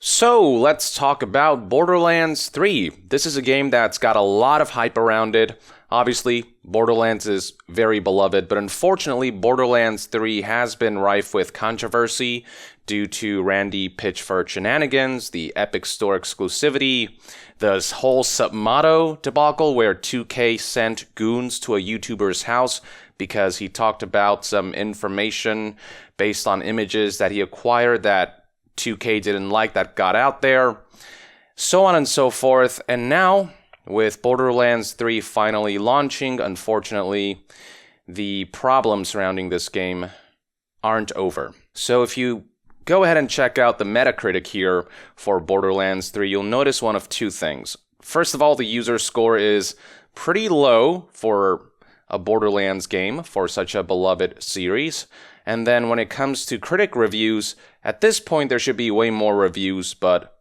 So, let's talk about Borderlands 3. This is a game that's got a lot of hype around it. Obviously, Borderlands is very beloved, but unfortunately, Borderlands 3 has been rife with controversy due to Randy Pitchford shenanigans, the Epic Store exclusivity, this whole Submotto debacle where 2K sent goons to a YouTuber's house because he talked about some information based on images that he acquired that 2K didn't like that got out there, so on and so forth. And now, with Borderlands 3 finally launching, unfortunately, the problems surrounding this game aren't over. So if you go ahead and check out the Metacritic here for Borderlands 3, you'll notice one of two things. First of all, the user score is pretty low for a Borderlands game for such a beloved series. And then when it comes to critic reviews, at this point there should be way more reviews, but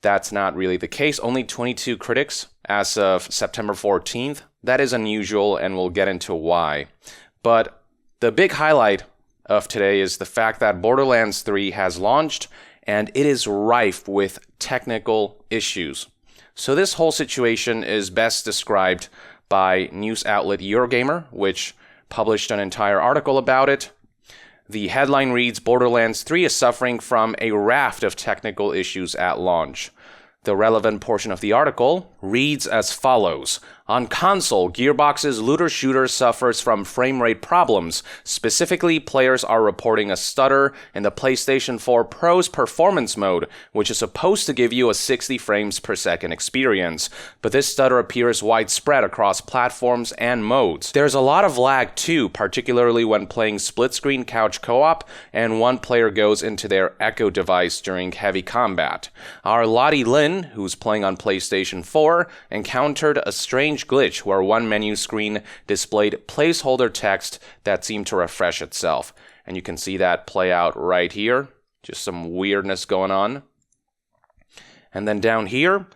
that's not really the case. Only 22 critics as of September 14th. That is unusual, and we'll get into why. But the big highlight of today is the fact that Borderlands 3 has launched, and it is rife with technical issues. So this whole situation is best described by news outlet Eurogamer, which published an entire article about it. The headline reads, Borderlands 3 is suffering from a raft of technical issues at launch. The relevant portion of the article reads as follows. On console, Gearbox's looter shooter suffers from frame rate problems. Specifically, players are reporting a stutter in the PlayStation 4 Pro's performance mode, which is supposed to give you a 60 frames per second experience. But this stutter appears widespread across platforms and modes. There's a lot of lag too, particularly when playing split-screen couch co-op and one player goes into their Echo device during heavy combat. Our Alaryyn, who's playing on PlayStation 4, encountered a strange glitch where one menu screen displayed placeholder text that seemed to refresh itself. And you can see that play out right here. Just some weirdness going on. And then down here,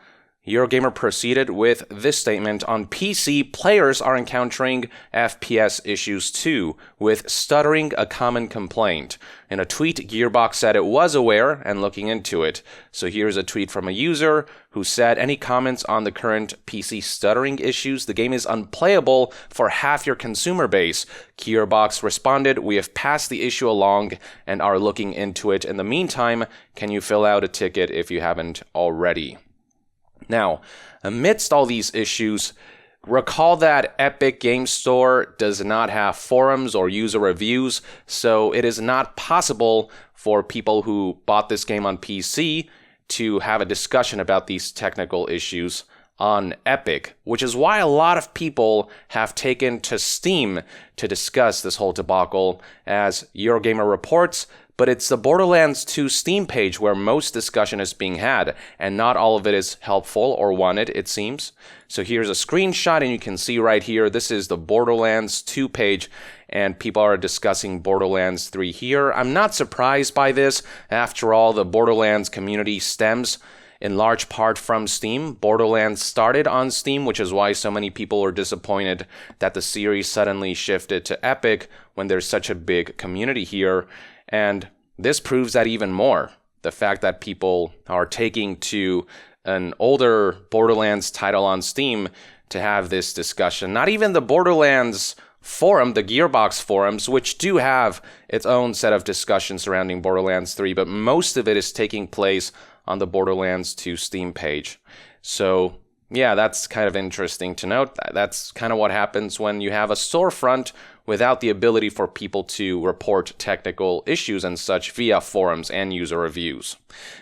Eurogamer proceeded with this statement. On PC, players are encountering FPS issues too, with stuttering a common complaint. In a tweet, Gearbox said it was aware and looking into it. So here's a tweet from a user who said, any comments on the current PC stuttering issues? The game is unplayable for half your consumer base. Gearbox responded, we have passed the issue along and are looking into it. In the meantime, can you fill out a ticket if you haven't already? Now, amidst all these issues, recall that Epic Game Store does not have forums or user reviews, so it is not possible for people who bought this game on PC to have a discussion about these technical issues on Epic, which is why a lot of people have taken to Steam to discuss this whole debacle, as Eurogamer reports. But it's the Borderlands 2 Steam page where most discussion is being had, and not all of it is helpful or wanted, it seems. So here's a screenshot, and you can see right here, this is the Borderlands 2 page, and people are discussing Borderlands 3 here. I'm not surprised by this. After all, the Borderlands community stems in large part from Steam. Borderlands started on Steam, which is why so many people are disappointed that the series suddenly shifted to Epic when there's such a big community here. And this proves that even more. The fact that people are taking to an older Borderlands title on Steam to have this discussion. Not even the Borderlands forum, the Gearbox forums, which do have its own set of discussions surrounding Borderlands 3, but most of it is taking place on the Borderlands 2 Steam page. So yeah, that's kind of interesting to note. That's kind of what happens when you have a storefront without the ability for people to report technical issues and such via forums and user reviews.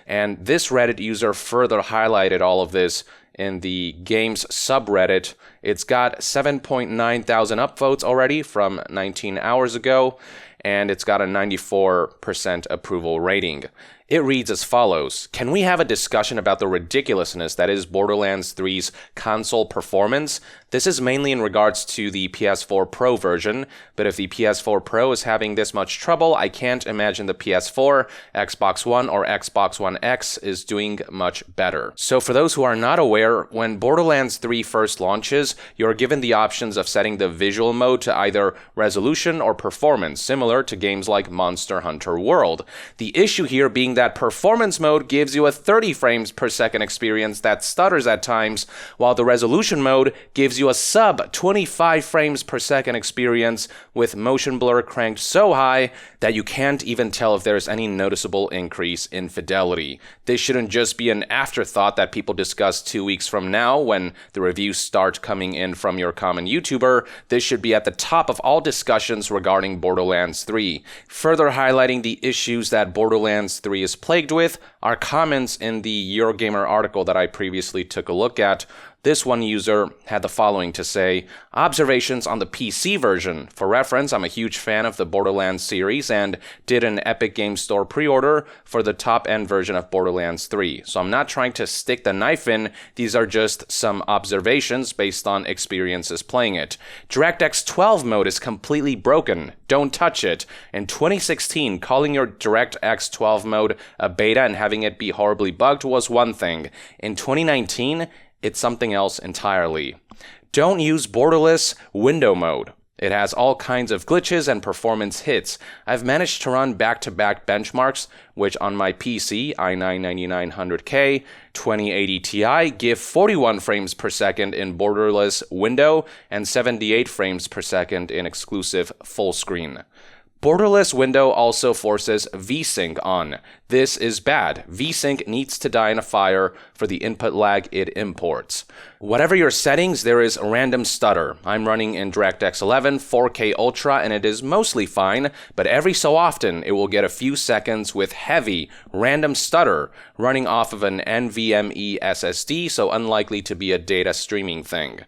And this Reddit user further highlighted all of this in the game's subreddit. It's got 7.9 thousand upvotes already from 19 hours ago, and it's got a 94% approval rating. It reads as follows. Can we have a discussion about the ridiculousness that is Borderlands 3's console performance? This is mainly in regards to the PS4 Pro version, but if the PS4 Pro is having this much trouble, I can't imagine the PS4, Xbox One, or Xbox One X is doing much better. So for those who are not aware, when Borderlands 3 first launches, you're given the options of setting the visual mode to either resolution or performance, similar to games like Monster Hunter World. The issue here being that performance mode gives you a 30 frames per second experience that stutters at times, while the resolution mode gives you a sub 25 frames per second experience with motion blur cranked so high that you can't even tell if there's any noticeable increase in fidelity. This shouldn't just be an afterthought that people discuss 2 weeks from now when the reviews start coming in from your common YouTuber. This should be at the top of all discussions regarding Borderlands 3. Further highlighting the issues that Borderlands 3 is plagued with are comments in the Eurogamer article that I previously took a look at. This one user had the following to say: observations on the PC version. For reference, I'm a huge fan of the Borderlands series and did an Epic Games Store pre-order for the top-end version of Borderlands 3. So I'm not trying to stick the knife in, these are just some observations based on experiences playing it. DirectX 12 mode is completely broken. Don't touch it. In 2016, calling your DirectX 12 mode a beta and having it be horribly bugged was one thing. In 2019, it's something else entirely. Don't use borderless window mode. It has all kinds of glitches and performance hits. I've managed to run back-to-back benchmarks, which on my PC, i9-9900K, 2080 Ti, give 41 frames per second in borderless window and 78 frames per second in exclusive full screen. Borderless window also forces VSync on. This is bad. VSync needs to die in a fire for the input lag it imports. Whatever your settings, there is random stutter. I'm running in DirectX 11 4K Ultra and it is mostly fine, but every so often it will get a few seconds with heavy, random stutter running off of an NVMe SSD, so unlikely to be a data streaming thing.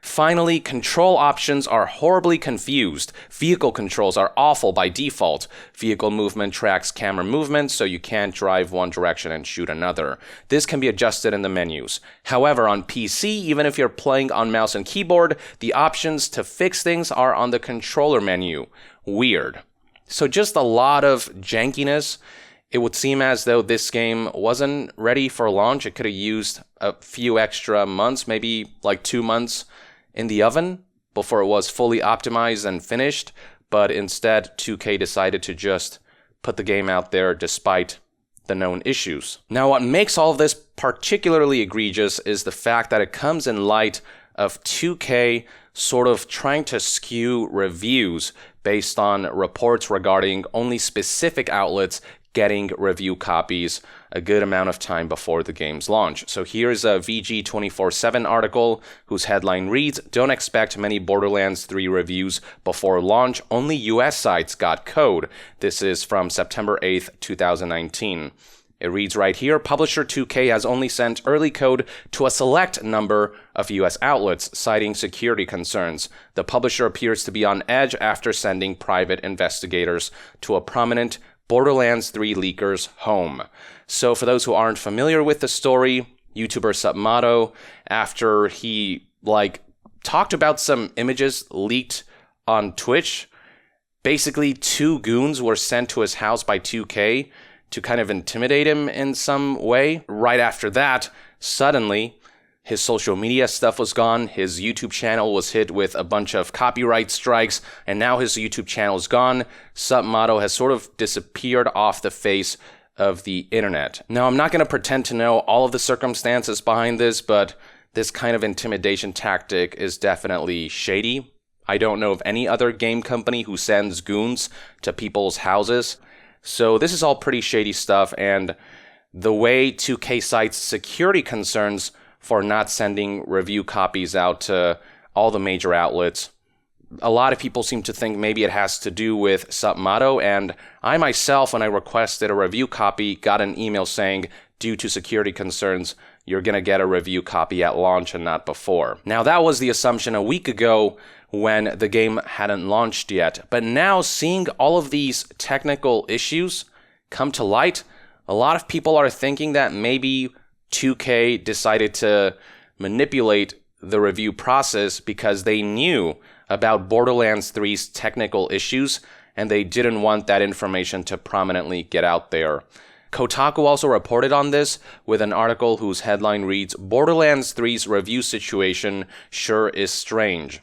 Finally, control options are horribly confused. Vehicle controls are awful by default. Vehicle movement tracks camera movement, so you can't drive one direction and shoot another. This can be adjusted in the menus. However, on PC, even if you're playing on mouse and keyboard, the options to fix things are on the controller menu. Weird. So just a lot of jankiness. It would seem as though this game wasn't ready for launch. It could have used a few extra months, maybe like 2 months in the oven before it was fully optimized and finished, but instead 2K decided to just put the game out there despite the known issues. Now, what makes all of this particularly egregious is the fact that it comes in light of 2K sort of trying to skew reviews based on reports regarding only specific outlets getting review copies a good amount of time before the game's launch. So here's a VG247 article whose headline reads, "Don't expect many Borderlands 3 reviews before launch, only US sites got code." This is from September 8th, 2019. It reads right here, publisher 2K has only sent early code to a select number of US outlets, citing security concerns. The publisher appears to be on edge after sending private investigators to a prominent Borderlands 3 leaker's home. So for those who aren't familiar with the story, YouTuber Submato, after he talked about some images leaked on Twitch, basically 2 goons were sent to his house by 2K to kind of intimidate him in some way. Right after that, suddenly, his social media stuff was gone, his YouTube channel was hit with a bunch of copyright strikes, and now his YouTube channel is gone. Submato has sort of disappeared off the face of the internet. Now, I'm not going to pretend to know all of the circumstances behind this, but this kind of intimidation tactic is definitely shady. I don't know of any other game company who sends goons to people's houses. So this is all pretty shady stuff, and the way 2K cites security concerns for not sending review copies out to all the major outlets, a lot of people seem to think maybe it has to do with Submato, and I myself, when I requested a review copy, got an email saying, due to security concerns, you're going to get a review copy at launch and not before. Now, that was the assumption a week ago when the game hadn't launched yet, but now seeing all of these technical issues come to light, a lot of people are thinking that maybe 2K decided to manipulate the review process because they knew about Borderlands 3's technical issues and they didn't want that information to prominently get out there. Kotaku also reported on this with an article whose headline reads, "Borderlands 3's review situation sure is strange."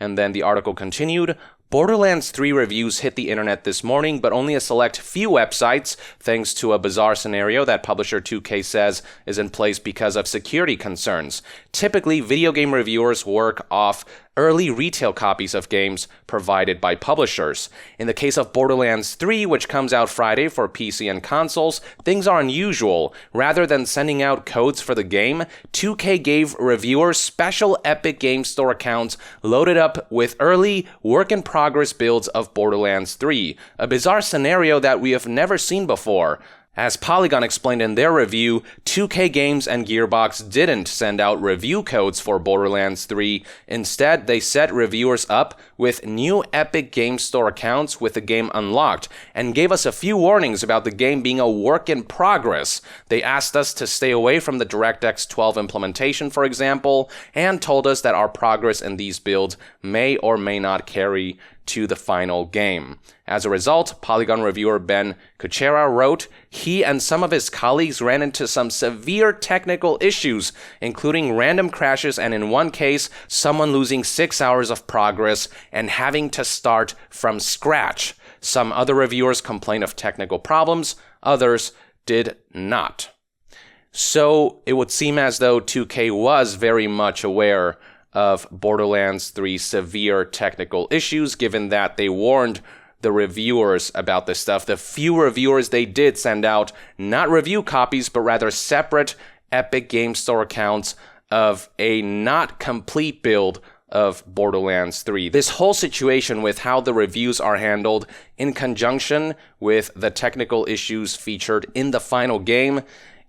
And then the article continued, Borderlands 3 reviews hit the internet this morning, but only a select few websites, thanks to a bizarre scenario that publisher 2K says is in place because of security concerns. Typically, video game reviewers work off early retail copies of games provided by publishers. In the case of Borderlands 3, which comes out Friday for PC and consoles, things are unusual. Rather than sending out codes for the game, 2K gave reviewers special Epic Game Store accounts loaded up with early work-in-progress builds of Borderlands 3, a bizarre scenario that we have never seen before. As Polygon explained in their review, 2K Games and Gearbox didn't send out review codes for Borderlands 3. Instead, they set reviewers up with new Epic Game Store accounts with the game unlocked, and gave us a few warnings about the game being a work in progress. They asked us to stay away from the DirectX 12 implementation, for example, and told us that our progress in these builds may or may not carry to the final game. As a result, Polygon reviewer Ben Kuchera wrote, he and some of his colleagues ran into some severe technical issues, including random crashes and in one case, someone losing 6 hours of progress and having to start from scratch. Some other reviewers complained of technical problems, others did not. So it would seem as though 2K was very much aware of Borderlands 3's severe technical issues, given that they warned the reviewers about this stuff. The few reviewers they did send out, not review copies, but rather separate Epic Game Store accounts of a not complete build of Borderlands 3. This whole situation with how the reviews are handled in conjunction with the technical issues featured in the final game,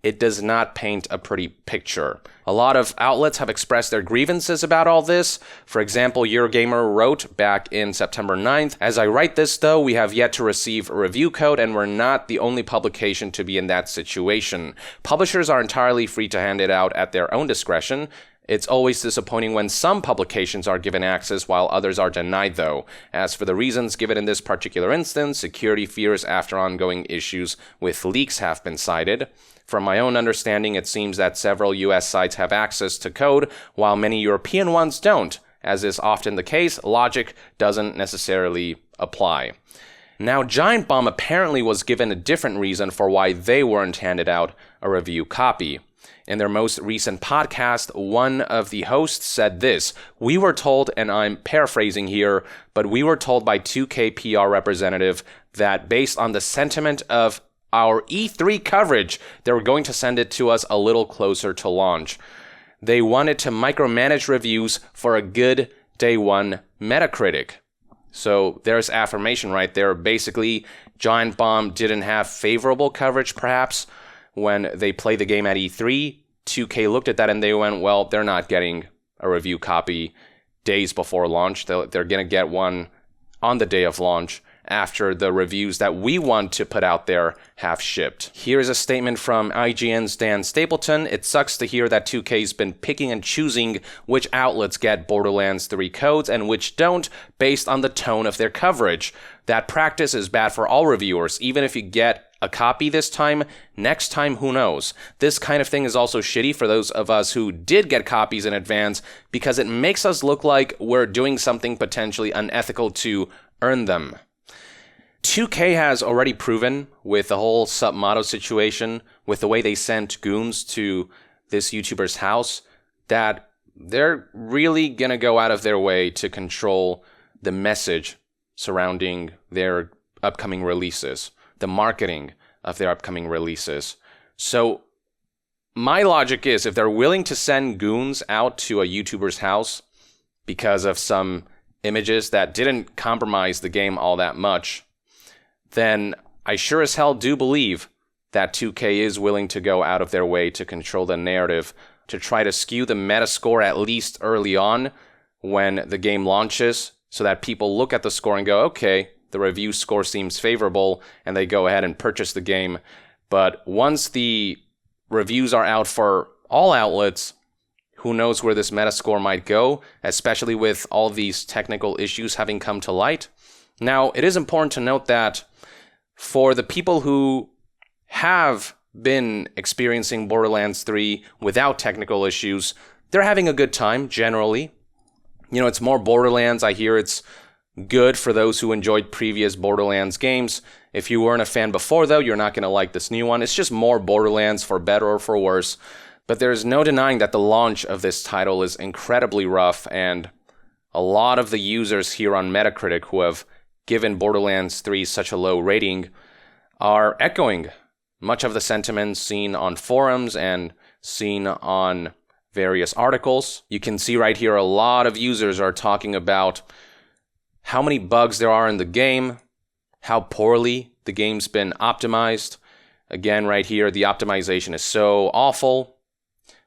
it does not paint a pretty picture. A lot of outlets have expressed their grievances about all this. For example, Eurogamer wrote back in September 9th, as I write this though, we have yet to receive a review code and we're not the only publication to be in that situation. Publishers are entirely free to hand it out at their own discretion. It's always disappointing when some publications are given access while others are denied though. As for the reasons given in this particular instance, security fears after ongoing issues with leaks have been cited. From my own understanding, it seems that several US sites have access to code, while many European ones don't. As is often the case, logic doesn't necessarily apply. Now, Giant Bomb apparently was given a different reason for why they weren't handed out a review copy. In their most recent podcast, one of the hosts said this, we were told, and I'm paraphrasing here, but we were told by 2K PR representative that based on the sentiment of our E3 coverage, they were going to send it to us a little closer to launch. They wanted to micromanage reviews for a good day one Metacritic. So there's affirmation right there. Basically, Giant Bomb didn't have favorable coverage, perhaps, when they played the game at E3. 2K looked at that and they went, well, they're not getting a review copy days before launch. They're going to get one on the day of launch, after the reviews that we want to put out there have shipped. Here's a statement from IGN's Dan Stapleton. It sucks to hear that 2K's been picking and choosing which outlets get Borderlands 3 codes and which don't based on the tone of their coverage. That practice is bad for all reviewers. Even if you get a copy this time, next time, who knows? This kind of thing is also shitty for those of us who did get copies in advance because it makes us look like we're doing something potentially unethical to earn them. 2K has already proven with the whole Submotto situation, with the way they sent goons to this YouTuber's house, that they're really gonna go out of their way to control the message surrounding their upcoming releases, the marketing of their upcoming releases. So my logic is, if they're willing to send goons out to a YouTuber's house because of some images that didn't compromise the game all that much, then I sure as hell do believe that 2K is willing to go out of their way to control the narrative, to try to skew the Metascore at least early on when the game launches, so that people look at the score and go, okay, the review score seems favorable, and they go ahead and purchase the game. But once the reviews are out for all outlets, who knows where this Metascore might go, especially with all these technical issues having come to light. Now, it is important to note that for the people who have been experiencing Borderlands 3 without technical issues, they're having a good time, generally. You know, it's more Borderlands. I hear it's good for those who enjoyed previous Borderlands games. If you weren't a fan before, though, you're not going to like this new one. It's just more Borderlands, for better or for worse. But there's no denying that the launch of this title is incredibly rough, and a lot of the users here on Metacritic who have given Borderlands 3 such a low rating are echoing much of the sentiments seen on forums and seen on various articles. You can see right here a lot of users are talking about how many bugs there are in the game, how poorly the game's been optimized. Again, right here, the optimization is so awful.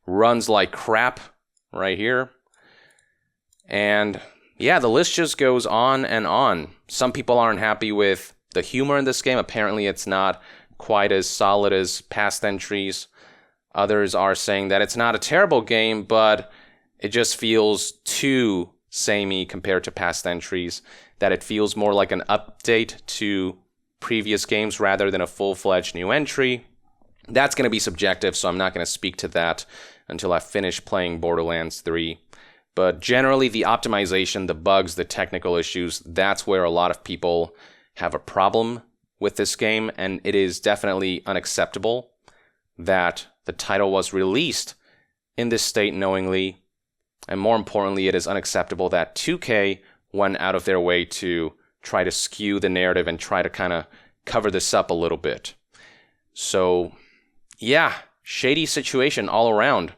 Runs like crap right here. And yeah, the list just goes on and on. Some people aren't happy with the humor in this game. Apparently, it's not quite as solid as past entries. Others are saying that it's not a terrible game, but it just feels too samey compared to past entries, that it feels more like an update to previous games rather than a full-fledged new entry. That's going to be subjective, so I'm not going to speak to that until I finish playing Borderlands 3. But generally, the optimization, the bugs, the technical issues, that's where a lot of people have a problem with this game, and it is definitely unacceptable that the title was released in this state knowingly. And more importantly, it is unacceptable that 2K went out of their way to try to skew the narrative and try to kind of cover this up a little bit. So, yeah, shady situation all around.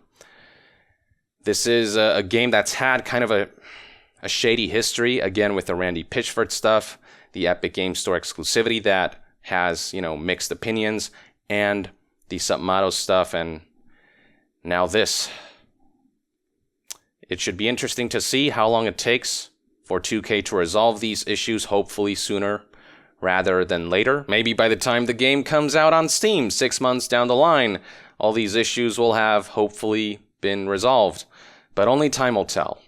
This is a game that's had kind of a shady history, again, with the Randy Pitchford stuff, the Epic Games Store exclusivity that has, mixed opinions, and the Submato stuff, and now this. It should be interesting to see how long it takes for 2K to resolve these issues, hopefully sooner rather than later. Maybe by the time the game comes out on Steam 6 months down the line, all these issues will have hopefully been resolved. But only time will tell.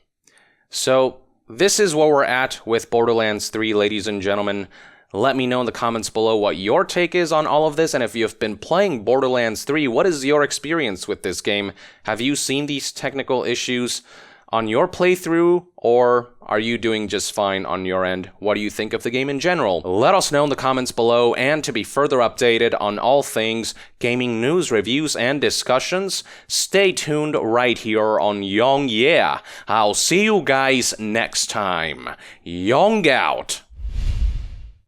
So this is where we're at with Borderlands 3, ladies and gentlemen. Let me know in the comments below what your take is on all of this, and if you've been playing Borderlands 3, what is your experience with this game? Have you seen these technical issues on your playthrough, or are you doing just fine on your end? What do you think of the game in general? Let us know in the comments below, and to be further updated on all things gaming news, reviews, and discussions, stay tuned right here on Young Yeah. I'll see you guys next time. Young out.